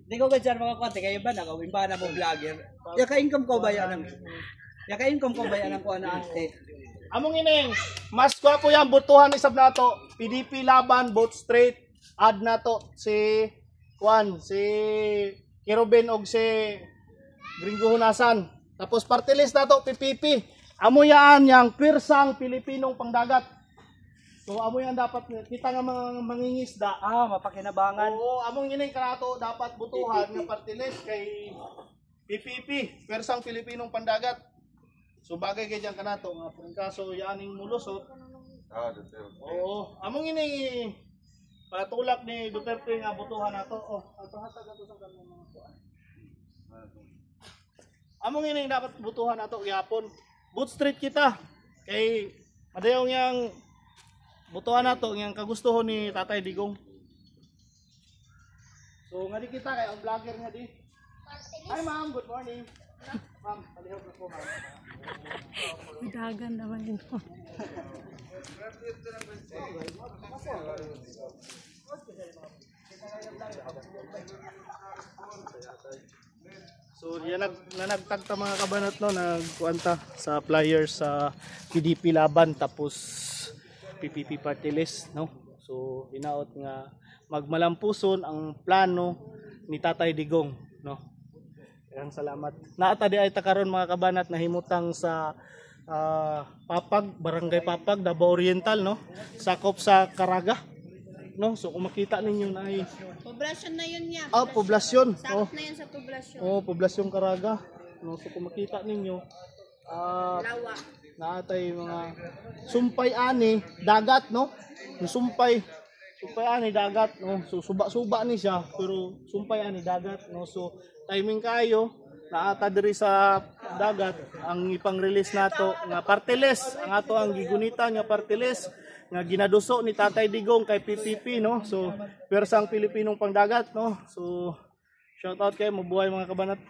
Di ko ganyan mga kwante kayo ba nakawin ba na mo vlogger. Ya ka-income ko ba yan? Ya ka-income ko ba yan ang kuha na ante? Among ining, mas gwapo yan, butuhan isab na to. PDP laban, vote straight, add na to si Juan, si Kirobin og si Gringo Hunasan. Tapos party list na to, PPP. Amo yan, yang pirsang Pilipinong pangdagat. So amo yan dapat, kita nga mga mangingisda. Mapakinabangan. Oo, among ining kanato dapat butuhan nga party list kay PPP, pirsang Pilipinong pandagat. So bagay kay diyan kanato nga kaso yaning mulusot. Duterte. Oo, among ini patulak ni Duterte nga butuhan nato. Ato hatag ato sa kanang mga kuan. Among ini dapat butuhan nato gyapon. Boot street kita kay madayong yang butuhan nato yang kagustuhon ni Tatay Digong. So nga di kita kay ang vlogger nga di. Hi ma'am, good morning. Ma'am, palihog na po ma'am. Dagan naman yun. So yan nagtagta mga kabanat no, nagkuanta sa flyers sa PDP laban tapos PPP party list no. So hinaot nga magmalampuson ang plano ni Tatay Digong no. Ang salamat. Naata di ay takaron mga kabanat na himutang sa Papag, Barangay Papag, Davao Oriental no. Sakop sa Caraga. No, so kung makita ninyo na ay Poblasyon na yun niya. poblasyon. Sakop na yun sa poblasyon. Poblasyon Caraga. No, so kung makita ninyo Lawa. naatay mga sumpay ani dagat no. Yung sumpay ani dagat no. So suba ni siya pero sumpay ani dagat no. So timing kayo naata diri sa dagat ang ipang-release nato nga party list ang ato ang gigunita nga party list nga ginaduso ni Tatay Digong kay PPP no. So pirsang Pilipinong pangdagat no. So shout out kay mabuhay mga kabanat.